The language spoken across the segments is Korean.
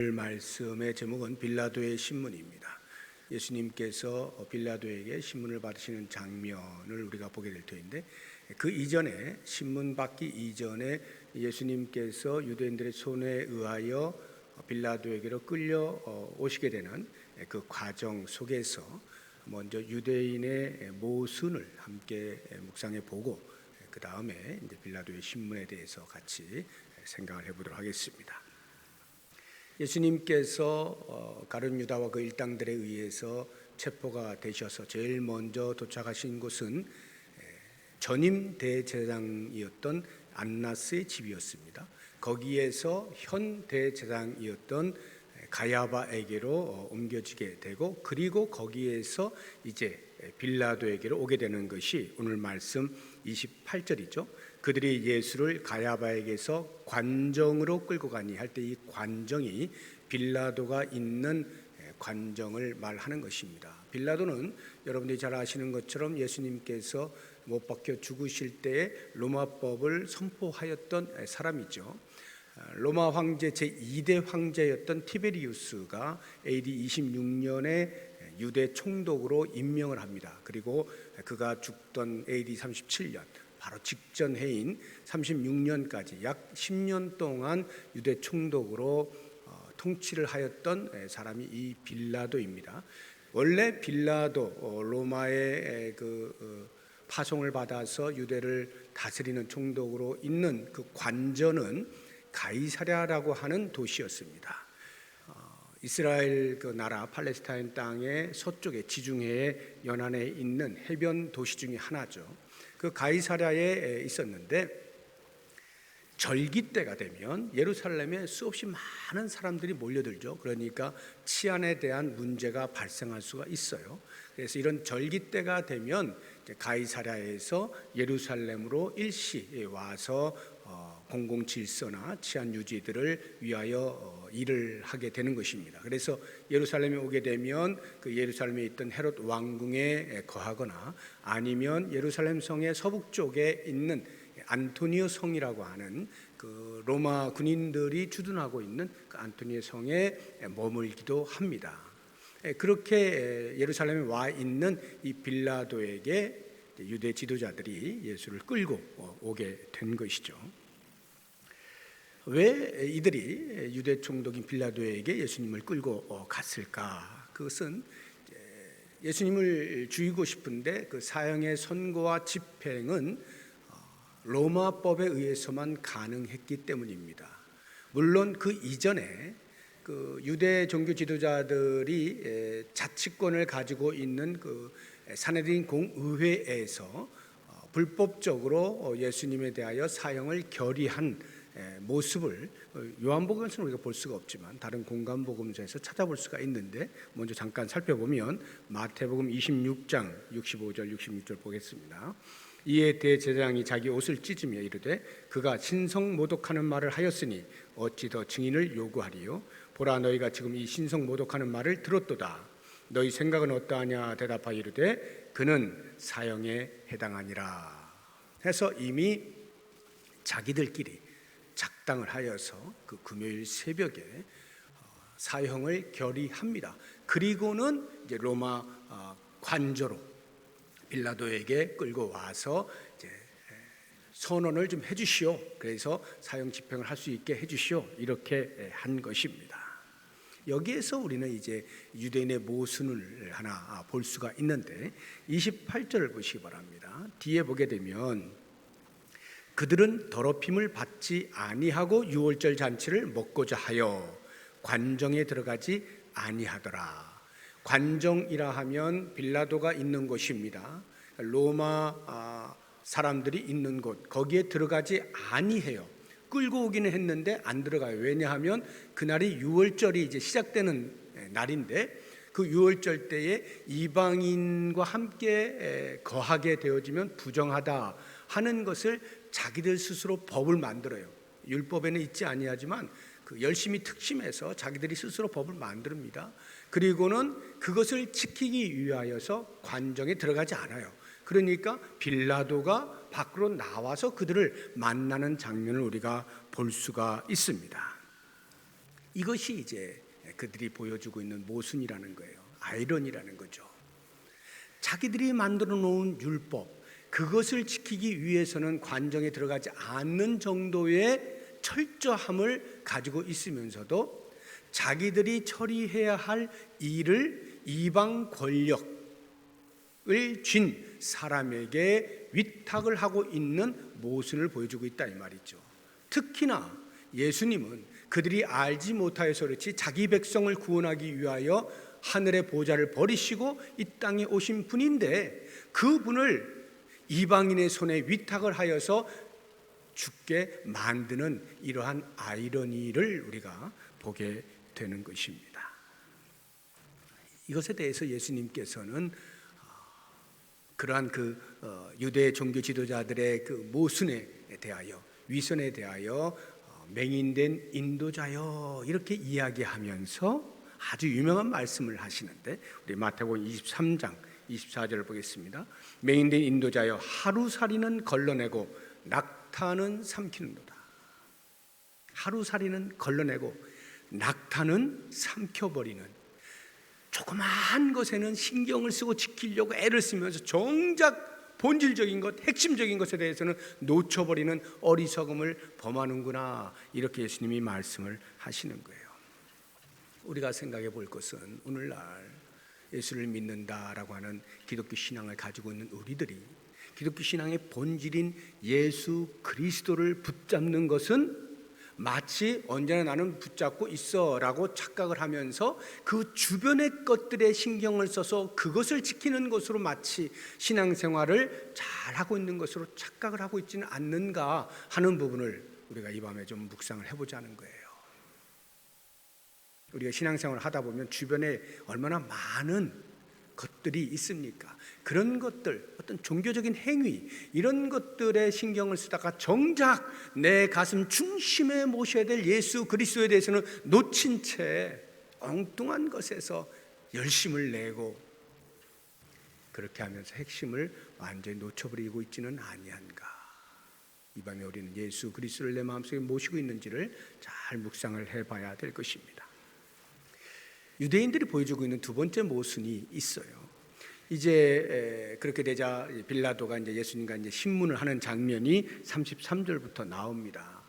오늘 말씀의 제목은 빌라도의 신문입니다. 예수님께서 빌라도에게 신문을 받으시는 장면을 우리가 보게 될 터인데, 그 이전에 신문 받기 이전에 예수님께서 유대인들의 손에 의하여 빌라도에게로 끌려 오시게 되는 그 과정 속에서 먼저 유대인의 모순을 함께 묵상해 보고, 그 다음에 이제 빌라도의 신문에 대해서 같이 생각을 해보도록 하겠습니다. 예수님께서 가룟 유다와 그 일당들에 의해서 체포가 되셔서 제일 먼저 도착하신 곳은 전임 대제사장이었던 안나스의 집이었습니다. 거기에서 현 대제사장이었던 가야바에게로 옮겨지게 되고, 그리고 거기에서 이제 빌라도에게로 오게 되는 것이 오늘 말씀 28절이죠. 그들이 예수를 가야바에게서 관정으로 끌고 가니 할 때 이 관정이 빌라도가 있는 관정을 말하는 것입니다. 빌라도는 여러분들이 잘 아시는 것처럼 예수님께서 못 박혀 죽으실 때에 로마법을 선포하였던 사람이죠. 로마 황제 제2대 황제였던 티베리우스가 AD 26년에 유대 총독으로 임명을 합니다. 그리고 그가 죽던 AD 37년 바로 직전 해인 36년까지 약 10년 동안 유대 총독으로 통치를 하였던 사람이 이 빌라도입니다. 원래 빌라도 로마의 파송을 받아서 유대를 다스리는 총독으로 있는 그 관저는 가이사랴라고 하는 도시였습니다. 이스라엘 그 나라 팔레스타인 땅의 서쪽에 지중해의 연안에 있는 해변 도시 중에 하나죠. 그 가이사랴에 있었는데, 절기 때가 되면 예루살렘에 수없이 많은 사람들이 몰려들죠. 그러니까 치안에 대한 문제가 발생할 수가 있어요. 그래서 이런 절기 때가 되면 가이사랴에서 예루살렘으로 일시 와서 공공 질서나 치안 유지들을 위하여 일을 하게 되는 것입니다. 그래서 예루살렘에 오게 되면 그 예루살렘에 있던 헤롯 왕궁에 거하거나, 아니면 예루살렘 성의 서북쪽에 있는 안토니오 성이라고 하는 그 로마 군인들이 주둔하고 있는 그 안토니오 성에 머물기도 합니다. 그렇게 예루살렘에 와 있는 이 빌라도에게 유대 지도자들이 예수를 끌고 오게 된 것이죠. 왜 이들이 유대 총독인 빌라도에게 예수님을 끌고 갔을까? 그것은 예수님을 죽이고 싶은데 그 사형의 선고와 집행은 로마법에 의해서만 가능했기 때문입니다. 물론 그 이전에 그 유대 종교 지도자들이 자치권을 가지고 있는 그 사내드린 공의회에서 불법적으로 예수님에 대하여 사형을 결의한 모습을 요한복음에서는 우리가 볼 수가 없지만 다른 공간복음서에서 찾아볼 수가 있는데, 먼저 잠깐 살펴보면 마태복음 26장 65절 66절 보겠습니다. 이에 대제사장이 자기 옷을 찢으며 이르되 그가 신성모독하는 말을 하였으니 어찌 더 증인을 요구하리요? 보라, 너희가 지금 이 신성모독하는 말을 들었도다. 너희 생각은 어떠하냐? 대답하여 이르되 그는 사형에 해당하니라. 해서 이미 자기들끼리 작당을 하여서 그 금요일 새벽에 사형을 결의합니다. 그리고는 이제 로마 관저로 빌라도에게 끌고 와서 이제 선언을 좀 해주시오. 그래서 사형 집행을 할 수 있게 해주시오. 이렇게 한 것입니다. 여기에서 우리는 이제 유대인의 모순을 하나 볼 수가 있는데, 28절을 보시기 바랍니다. 뒤에 보게 되면 그들은 더럽힘을 받지 아니하고 유월절 잔치를 먹고자 하여 관정에 들어가지 아니하더라. 관정이라 하면 빌라도가 있는 곳입니다. 로마 사람들이 있는 곳, 거기에 들어가지 아니해요. 끌고 오기는 했는데 안 들어가요. 왜냐하면 그날이 유월절이 이제 시작되는 날인데, 그 유월절 때에 이방인과 함께 거하게 되어지면 부정하다 하는 것을 자기들 스스로 법을 만들어요. 율법에는 있지 아니하지만 그 열심히 특심해서 자기들이 스스로 법을 만듭니다. 그리고는 그것을 지키기 위하여서 관정에 들어가지 않아요. 그러니까 빌라도가 밖으로 나와서 그들을 만나는 장면을 우리가 볼 수가 있습니다. 이것이 이제 그들이 보여주고 있는 모순이라는 거예요. 아이러니라는 거죠. 자기들이 만들어 놓은 율법, 그것을 지키기 위해서는 관정에 들어가지 않는 정도의 철저함을 가지고 있으면서도 자기들이 처리해야 할 일을 이방 권력을 쥔 사람에게 위탁을 하고 있는 모순을 보여주고 있다 이 말이죠. 특히나 예수님은 그들이 알지 못하여서 그렇지 자기 백성을 구원하기 위하여 하늘의 보좌를 버리시고 이 땅에 오신 분인데, 그분을 이방인의 손에 위탁을 하여서 죽게 만드는 이러한 아이러니를 우리가 보게 되는 것입니다. 이것에 대해서 예수님께서는 그러한 유대 종교 지도자들의 그 모순에 대하여, 위선에 대하여 맹인된 인도자여 이렇게 이야기하면서 아주 유명한 말씀을 하시는데, 우리 마태복음 23장 24절을 보겠습니다. 맹인된 인도자여, 하루살이는 걸러내고 낙타는 삼키는도다. 하루살이는 걸러내고 낙타는 삼켜버리는, 조그마한 것에는 신경을 쓰고 지키려고 애를 쓰면서 정작 본질적인 것, 핵심적인 것에 대해서는 놓쳐버리는 어리석음을 범하는구나, 이렇게 예수님이 말씀을 하시는 거예요. 우리가 생각해 볼 것은, 오늘날 예수를 믿는다라고 하는 기독교 신앙을 가지고 있는 우리들이 기독교 신앙의 본질인 예수 그리스도를 붙잡는 것은 마치 언제나 나는 붙잡고 있어라고 착각을 하면서 그 주변의 것들에 신경을 써서 그것을 지키는 것으로 마치 신앙생활을 잘하고 있는 것으로 착각을 하고 있지는 않는가 하는 부분을 우리가 이 밤에 좀 묵상을 해보자는 거예요. 우리가 신앙생활을 하다 보면 주변에 얼마나 많은 것들이 있습니까? 그런 것들, 어떤 종교적인 행위, 이런 것들에 신경을 쓰다가 정작 내 가슴 중심에 모셔야 될 예수 그리스도에 대해서는 놓친 채 엉뚱한 것에서 열심을 내고, 그렇게 하면서 핵심을 완전히 놓쳐버리고 있지는 아니한가. 이 밤에 우리는 예수 그리스도를 내 마음속에 모시고 있는지를 잘 묵상을 해봐야 될 것입니다. 유대인들이 보여주고 있는 두 번째 모순이 있어요. 이제 그렇게 되자 빌라도가 이제 예수님과 이제 신문을 하는 장면이 33절부터 나옵니다.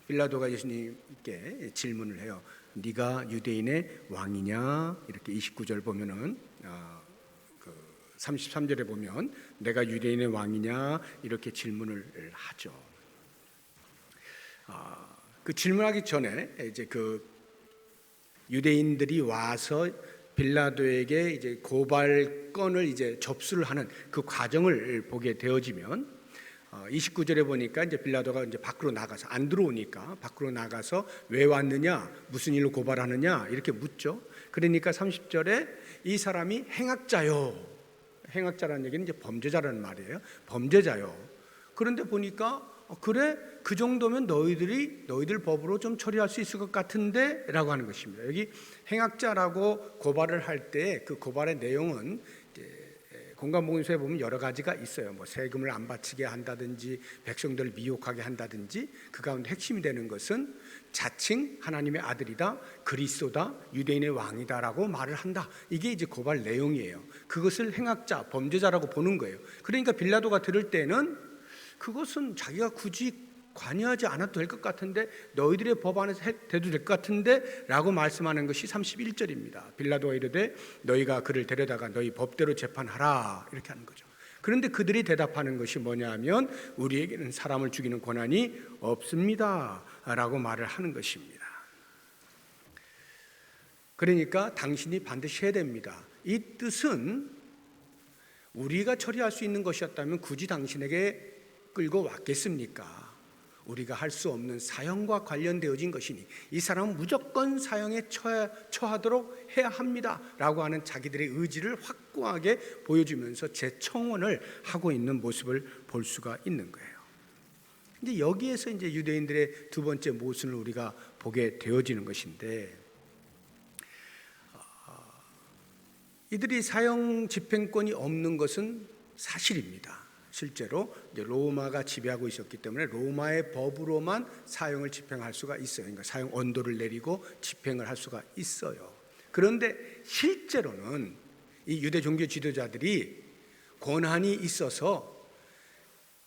빌라도가 예수님께 질문을 해요. 네가 유대인의 왕이냐? 이렇게 29절 보면은 33절에 보면 내가 유대인의 왕이냐? 이렇게 질문을 하죠. 그 질문하기 전에 이제 유대인들이 와서 빌라도에게 이제 고발건을 이제 접수를 하는 그 과정을 보게 되어지면 29절에 보니까 이제 빌라도가 이제 밖으로 나가서, 안 들어오니까 밖으로 나가서 왜 왔느냐, 무슨 일로 고발하느냐 이렇게 묻죠. 그러니까 30절에 이 사람이 행악자요. 행악자라는 얘기는 이제 범죄자라는 말이에요. 범죄자요. 그런데 보니까 그래, 그 정도면 너희들 법으로 좀 처리할 수 있을 것 같은데 라고 하는 것입니다. 여기 행악자라고 고발을 할 때 그 고발의 내용은 공관복음서에 보면 여러 가지가 있어요. 뭐 세금을 안 바치게 한다든지 백성들을 미혹하게 한다든지, 그 가운데 핵심이 되는 것은 자칭 하나님의 아들이다, 그리스도다, 유대인의 왕이다라고 말을 한다. 이게 이제 고발 내용이에요. 그것을 행악자, 범죄자라고 보는 거예요. 그러니까 빌라도가 들을 때는 그것은 자기가 굳이 관여하지 않아도 될 것 같은데, 너희들의 법 안에서 돼도 될 것 같은데 라고 말씀하는 것이 31절입니다. 빌라도가 이르되 너희가 그를 데려다가 너희 법대로 재판하라, 이렇게 하는 거죠. 그런데 그들이 대답하는 것이 뭐냐 하면 우리에게는 사람을 죽이는 권한이 없습니다 라고 말을 하는 것입니다. 그러니까 당신이 반드시 해야 됩니다. 이 뜻은 우리가 처리할 수 있는 것이었다면 굳이 당신에게 끌고 왔겠습니까? 우리가 할 수 없는 사형과 관련되어진 것이니 이 사람은 무조건 사형에 처하도록 해야 합니다 라고 하는 자기들의 의지를 확고하게 보여주면서 재청원을 하고 있는 모습을 볼 수가 있는 거예요. 이제 여기에서 이제 유대인들의 두 번째 모순을 우리가 보게 되어지는 것인데, 이들이 사형 집행권이 없는 것은 사실입니다. 실제로 이제 로마가 지배하고 있었기 때문에 로마의 법으로만 사형을 집행할 수가 있어요. 그러니까 사형 언도를 내리고 집행을 할 수가 있어요. 그런데 실제로는 이 유대 종교 지도자들이 권한이 있어서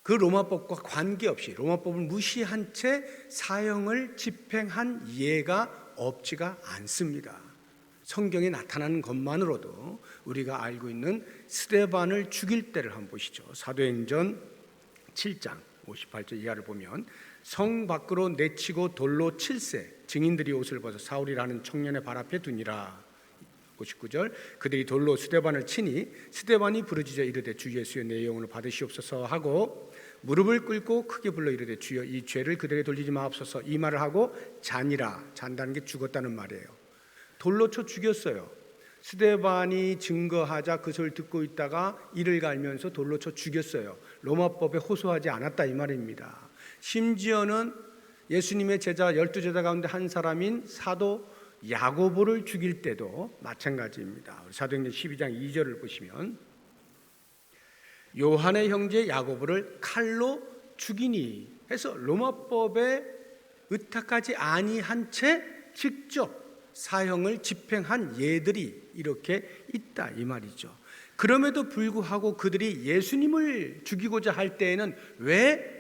그 로마법과 관계없이 로마법을 무시한 채 사형을 집행한 예가 없지가 않습니다. 성경에 나타나는 것만으로도 우리가 알고 있는 스데반을 죽일 때를 한번 보시죠. 사도행전 7장 58절 이하를 보면 성 밖으로 내치고 돌로 칠세 증인들이 옷을 벗어 사울이라는 청년의 발 앞에 두니라. 59절 그들이 돌로 스데반을 치니 스데반이 부르짖어 이르되 주 예수의 내 영혼을 받으시옵소서 하고 무릎을 꿇고 크게 불러 이르되 주여 이 죄를 그들에게 돌리지 마옵소서. 이 말을 하고 잔이라, 잔다는 게 죽었다는 말이에요. 돌로 쳐 죽였어요. 스데반이 증거하자 그 소리를 듣고 있다가 이를 갈면서 돌로 쳐 죽였어요. 로마법에 호소하지 않았다 이 말입니다. 심지어는 예수님의 제자 12제자 가운데 한 사람인 사도 야고보를 죽일 때도 마찬가지입니다. 사도행전 12장 2절을 보시면 요한의 형제 야고보를 칼로 죽이니 해서 로마법에 의탁하지 아니한 채 직접 사형을 집행한 예들이 이렇게 있다 이 말이죠. 그럼에도 불구하고 그들이 예수님을 죽이고자 할 때에는 왜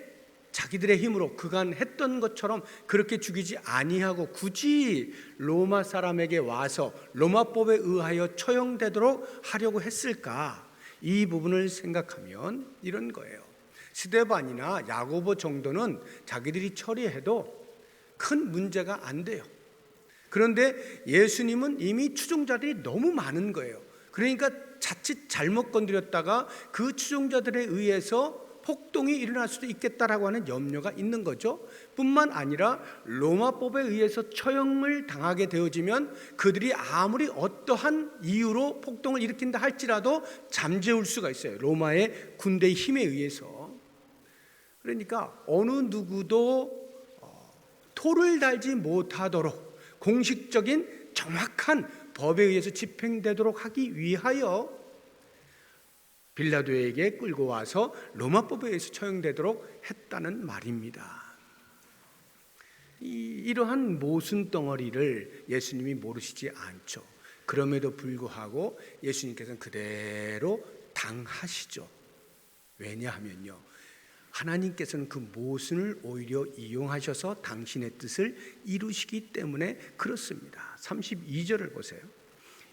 자기들의 힘으로 그간 했던 것처럼 그렇게 죽이지 아니하고 굳이 로마 사람에게 와서 로마법에 의하여 처형되도록 하려고 했을까? 이 부분을 생각하면 이런 거예요. 스데반이나 야고보 정도는 자기들이 처리해도 큰 문제가 안 돼요. 그런데 예수님은 이미 추종자들이 너무 많은 거예요. 그러니까 자칫 잘못 건드렸다가 그 추종자들에 의해서 폭동이 일어날 수도 있겠다라고 하는 염려가 있는 거죠. 뿐만 아니라 로마법에 의해서 처형을 당하게 되어지면 그들이 아무리 어떠한 이유로 폭동을 일으킨다 할지라도 잠재울 수가 있어요. 로마의 군대의 힘에 의해서. 그러니까 어느 누구도 토를 달지 못하도록 공식적인 정확한 법에 의해서 집행되도록 하기 위하여 빌라도에게 끌고 와서 로마법에 의해서 처형되도록 했다는 말입니다. 이러한 모순 덩어리를 예수님이 모르시지 않죠. 그럼에도 불구하고 예수님께서는 그대로 당하시죠. 왜냐하면요, 하나님께서는 그 모순을 오히려 이용하셔서 당신의 뜻을 이루시기 때문에 그렇습니다. 32절을 보세요.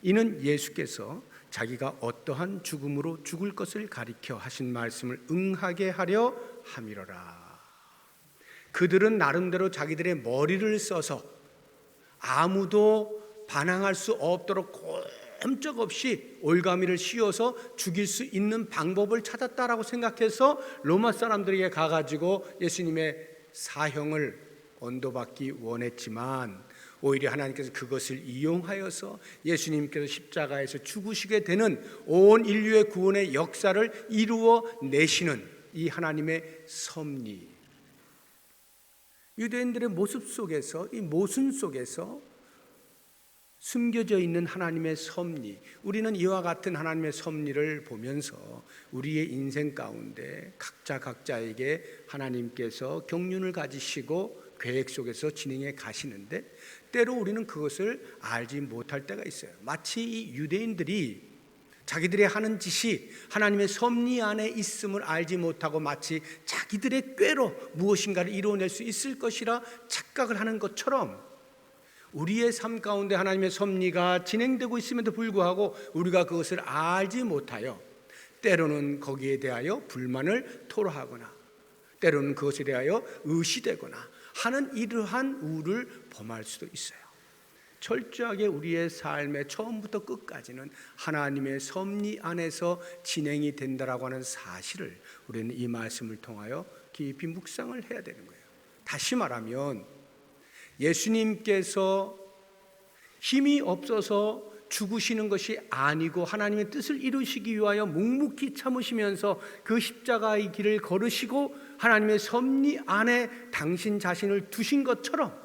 이는 예수께서 자기가 어떠한 죽음으로 죽을 것을 가리켜 하신 말씀을 응하게 하려 함이로라. 그들은 나름대로 자기들의 머리를 써서 아무도 반항할 수 없도록 꼼짝없이 올가미를 씌워서 죽일 수 있는 방법을 찾았다라고 생각해서 로마 사람들에게 가가지고 예수님의 사형을 언도받기 원했지만 오히려 하나님께서 그것을 이용하여서 예수님께서 십자가에서 죽으시게 되는 온 인류의 구원의 역사를 이루어 내시는 이 하나님의 섭리, 유대인들의 모습 속에서, 이 모순 속에서 숨겨져 있는 하나님의 섭리, 우리는 이와 같은 하나님의 섭리를 보면서 우리의 인생 가운데 각자에게 하나님께서 경륜을 가지시고 계획 속에서 진행해 가시는데 때로 우리는 그것을 알지 못할 때가 있어요. 마치 이 유대인들이 자기들이 하는 짓이 하나님의 섭리 안에 있음을 알지 못하고 마치 자기들의 꾀로 무엇인가를 이루어낼 수 있을 것이라 착각을 하는 것처럼 우리의 삶 가운데 하나님의 섭리가 진행되고 있음에도 불구하고 우리가 그것을 알지 못하여 때로는 거기에 대하여 불만을 토로하거나 때로는 그것에 대하여 의시되거나 하는 이러한 우를 범할 수도 있어요. 철저하게 우리의 삶의 처음부터 끝까지는 하나님의 섭리 안에서 진행이 된다라고 하는 사실을 우리는 이 말씀을 통하여 깊이 묵상을 해야 되는 거예요. 다시 말하면 예수님께서 힘이 없어서 죽으시는 것이 아니고 하나님의 뜻을 이루시기 위하여 묵묵히 참으시면서 그 십자가의 길을 걸으시고 하나님의 섭리 안에 당신 자신을 두신 것처럼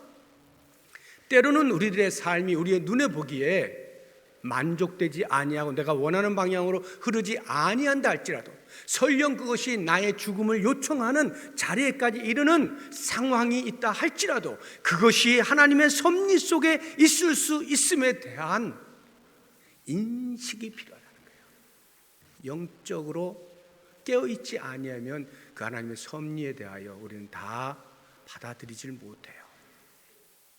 때로는 우리들의 삶이 우리의 눈에 보기에 만족되지 아니하고 내가 원하는 방향으로 흐르지 아니한다 할지라도, 설령 그것이 나의 죽음을 요청하는 자리에까지 이르는 상황이 있다 할지라도 그것이 하나님의 섭리 속에 있을 수 있음에 대한 인식이 필요하다는 거예요. 영적으로 깨어있지 아니하면 그 하나님의 섭리에 대하여 우리는 다 받아들이질 못해요.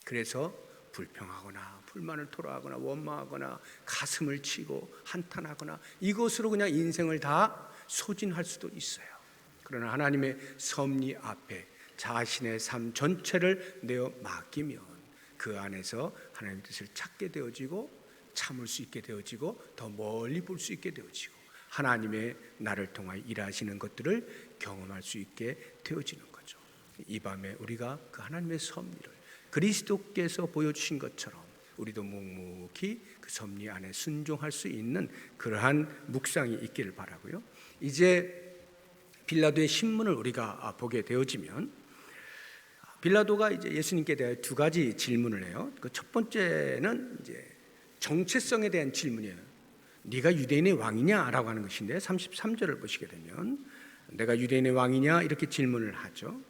그래서 불평하거나 불만을 토로하거나 원망하거나 가슴을 치고 한탄하거나 이것으로 그냥 인생을 다 소진할 수도 있어요. 그러나 하나님의 섭리 앞에 자신의 삶 전체를 내어 맡기면 그 안에서 하나님의 뜻을 찾게 되어지고 참을 수 있게 되어지고 더 멀리 볼 수 있게 되어지고 하나님의 나를 통하여 일하시는 것들을 경험할 수 있게 되어지는 거죠. 이 밤에 우리가 그 하나님의 섭리를 그리스도께서 보여주신 것처럼 우리도 묵묵히 그 섭리 안에 순종할 수 있는 그러한 묵상이 있기를 바라고요. 이제 빌라도의 신문을 우리가 보게 되어지면 빌라도가 이제 예수님께 대해 두 가지 질문을 해요. 그 첫 번째는 이제 정체성에 대한 질문이에요. 네가 유대인의 왕이냐라고 하는 것인데 33절을 보시게 되면 내가 유대인의 왕이냐 이렇게 질문을 하죠.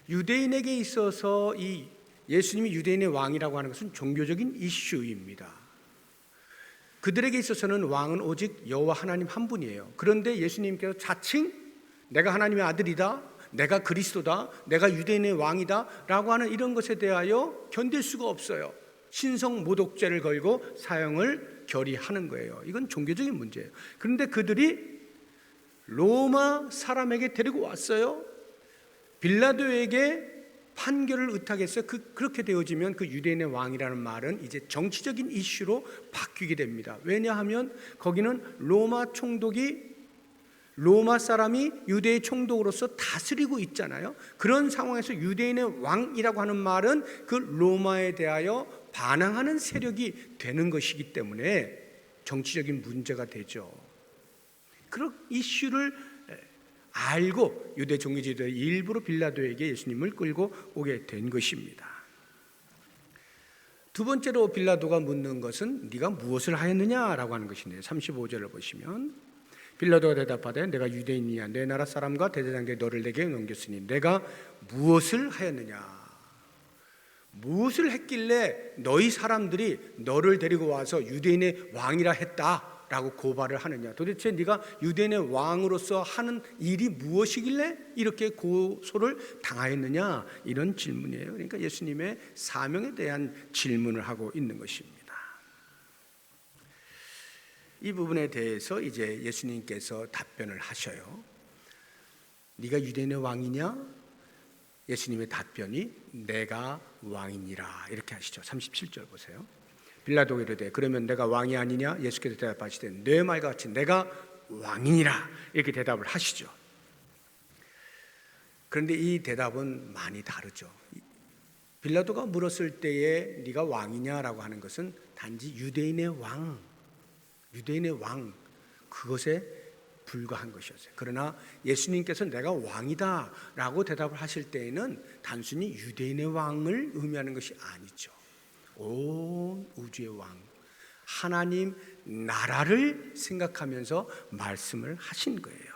유대인에게 있어서 이 예수님이 유대인의 왕이라고 하는 것은 종교적인 이슈입니다. 그들에게 있어서는 왕은 오직 여호와 하나님 한 분이에요. 그런데 예수님께서 자칭 내가 하나님의 아들이다, 내가 그리스도다, 내가 유대인의 왕이다 라고 하는 이런 것에 대하여 견딜 수가 없어요. 신성 모독죄를 걸고 사형을 결의하는 거예요. 이건 종교적인 문제예요. 그런데 그들이 로마 사람에게 데리고 왔어요. 빌라도에게 판결을 의탁했어요. 그렇게 되어지면 그 유대인의 왕이라는 말은 이제 정치적인 이슈로 바뀌게 됩니다. 왜냐하면 거기는 로마 총독이 로마 사람이 유대의 총독으로서 다스리고 있잖아요. 그런 상황에서 유대인의 왕이라고 하는 말은 그 로마에 대하여 반항하는 세력이 되는 것이기 때문에 정치적인 문제가 되죠. 그런 이슈를 알고 유대 종교지도의 일부러 빌라도에게 예수님을 끌고 오게 된 것입니다. 두 번째로 빌라도가 묻는 것은 네가 무엇을 하였느냐라고 하는 것인데요. 35절을 보시면 빌라도가 대답하되 내가 유대인이냐 내 나라 사람과 대제사장들이 너를 내게 넘겼으니 내가 무엇을 하였느냐, 무엇을 했길래 너희 사람들이 너를 데리고 와서 유대인의 왕이라 했다라고 고발을 하느냐, 도대체 네가 유대인의 왕으로서 하는 일이 무엇이길래 이렇게 고소를 당하였느냐, 이런 질문이에요. 그러니까 예수님의 사명에 대한 질문을 하고 있는 것입니다. 이 부분에 대해서 이제 예수님께서 답변을 하셔요. 네가 유대인의 왕이냐? 예수님의 답변이 내가 왕이니라 이렇게 하시죠. 37절 보세요. 빌라도가 이르되 그러면 내가 왕이 아니냐? 예수께서 대답하시되 내 말과 같이 내가 왕이니라 이렇게 대답을 하시죠. 그런데 이 대답은 많이 다르죠. 빌라도가 물었을 때에 네가 왕이냐라고 하는 것은 단지 유대인의 왕 그것에 불과한 것이었어요. 그러나 예수님께서 내가 왕이다 라고 대답을 하실 때에는 단순히 유대인의 왕을 의미하는 것이 아니죠. 온 우주의 왕 하나님 나라를 생각하면서 말씀을 하신 거예요.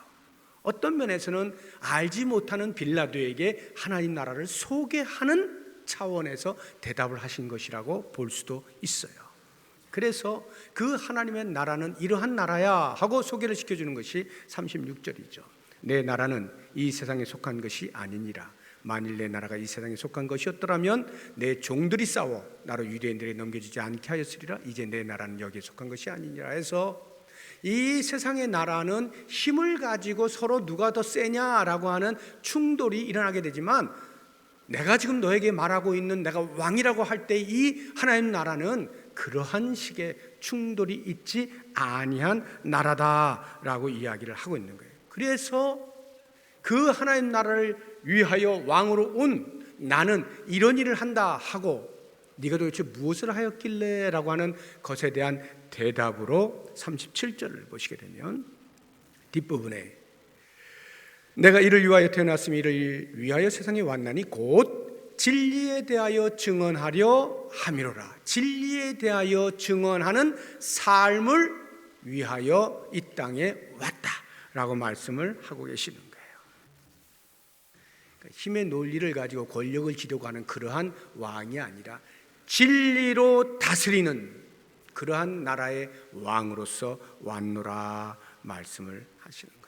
어떤 면에서는 알지 못하는 빌라도에게 하나님 나라를 소개하는 차원에서 대답을 하신 것이라고 볼 수도 있어요. 그래서 그 하나님의 나라는 이러한 나라야 하고 소개를 시켜주는 것이 36절이죠. 내 나라는 이 세상에 속한 것이 아니니라. 만일 내 나라가 이 세상에 속한 것이었더라면 내 종들이 싸워 나로 유대인들에게 넘겨주지 않게 하였으리라. 이제 내 나라는 여기에 속한 것이 아니니라 해서 이 세상의 나라는 힘을 가지고 서로 누가 더 세냐라고 하는 충돌이 일어나게 되지만 내가 지금 너에게 말하고 있는 내가 왕이라고 할 때 이 하나님 나라는 그러한 식의 충돌이 있지 아니한 나라다라고 이야기를 하고 있는 거예요. 그래서 그 하나님 나라를 위하여 왕으로 온 나는 이런 일을 한다 하고 네가 도대체 무엇을 하였길래 라고 하는 것에 대한 대답으로 37절을 보시게 되면 뒷부분에 내가 이를 위하여 태어났으며 이를 위하여 세상에 왔나니 곧 진리에 대하여 증언하려 함이로라. 진리에 대하여 증언하는 삶을 위하여 이 땅에 왔다라고 말씀을 하고 계시는 거예요. 그러니까 힘의 논리를 가지고 권력을 지려가는 그러한 왕이 아니라 진리로 다스리는 그러한 나라의 왕으로서 왔노라 말씀을 하시는 거예요.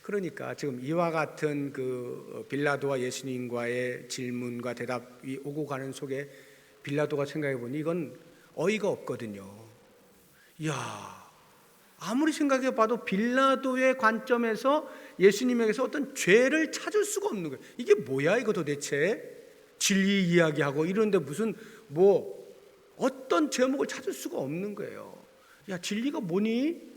그러니까 지금 이와 같은 그 빌라도와 예수님과의 질문과 대답이 오고 가는 속에 빌라도가 생각해 보니 이건 어이가 없거든요. 이야, 아무리 생각해 봐도 빌라도의 관점에서 예수님에게서 어떤 죄를 찾을 수가 없는 거예요. 이게 뭐야 이거 도대체? 진리 이야기하고 이런데 무슨 뭐 어떤 제목을 찾을 수가 없는 거예요. 야, 진리가 뭐니?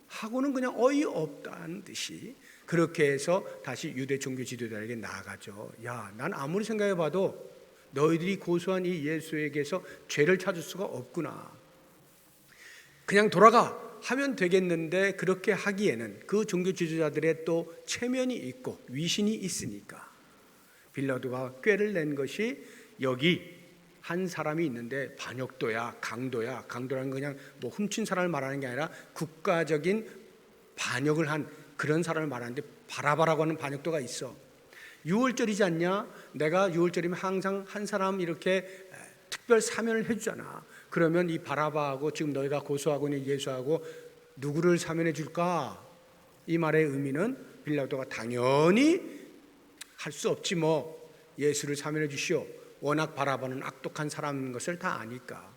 하고는 그냥 어이없다는 듯이 그렇게 해서 다시 유대 종교 지도자에게 나아가죠. 야, 난 아무리 생각해 봐도 너희들이 고소한 이 예수에게서 죄를 찾을 수가 없구나. 그냥 돌아가 하면 되겠는데 그렇게 하기에는 그 종교 지도자들의 또 체면이 있고 위신이 있으니까 빌라도가 꾀를 낸 것이 여기 한 사람이 있는데 반역도야, 강도야. 강도라는 건 그냥 뭐 훔친 사람을 말하는 게 아니라 국가적인 반역을 한 그런 사람을 말하는데 바라바라고 하는 반역도가 있어. 유월절이지 않냐? 내가 유월절이면 항상 한 사람 이렇게 특별 사면을 해주잖아. 그러면 이 바라바하고 지금 너희가 고소하고 있는 예수하고 누구를 사면해 줄까? 이 말의 의미는 빌라도가 당연히 할 수 없지 뭐 예수를 사면해 주시오. 워낙 바라바는 악독한 사람인 것을 다 아니까.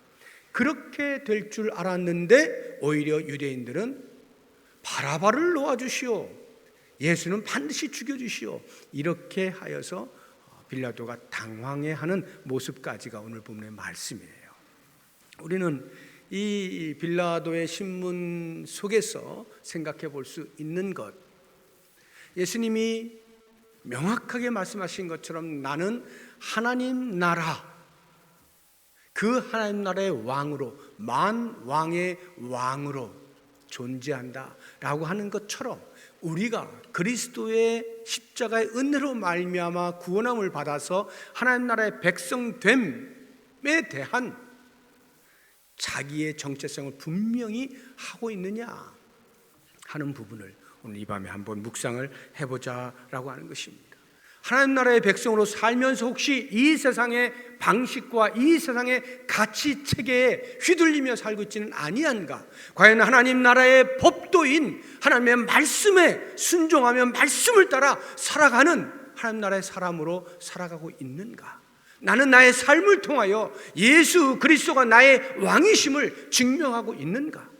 그렇게 될 줄 알았는데 오히려 유대인들은 바라바를 놓아주시오. 예수는 반드시 죽여주시오. 이렇게 하여서 빌라도가 당황해하는 모습까지가 오늘 본문의 말씀이에요. 우리는 이 빌라도의 신문 속에서 생각해 볼 수 있는 것, 예수님이 명확하게 말씀하신 것처럼 나는 하나님 나라, 그 하나님 나라의 왕으로, 만왕의 왕으로 존재한다 라고 하는 것처럼 우리가 그리스도의 십자가의 은혜로 말미암아 구원함을 받아서 하나님 나라의 백성됨에 대한 자기의 정체성을 분명히 하고 있느냐 하는 부분을 오늘 이 밤에 한번 묵상을 해보자라고 하는 것입니다. 하나님 나라의 백성으로 살면서 혹시 이 세상의 방식과 이 세상의 가치 체계에 휘둘리며 살고 있지는 아니한가? 과연 하나님 나라의 법도인 하나님의 말씀에 순종하며 말씀을 따라 살아가는 하나님 나라의 사람으로 살아가고 있는가? 나는 나의 삶을 통하여 예수 그리스도가 나의 왕이심을 증명하고 있는가?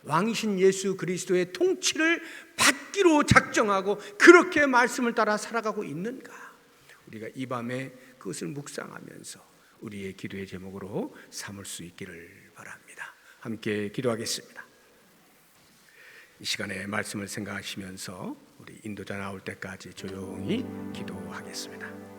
왕이신 예수 그리스도의 통치를 받기로 작정하고 그렇게 말씀을 따라 살아가고 있는가? 우리가 이 밤에 그것을 묵상하면서 우리의 기도의 제목으로 삼을 수 있기를 바랍니다. 함께 기도하겠습니다. 이 시간에 말씀을 생각하시면서 우리 인도자 나올 때까지 조용히 기도하겠습니다.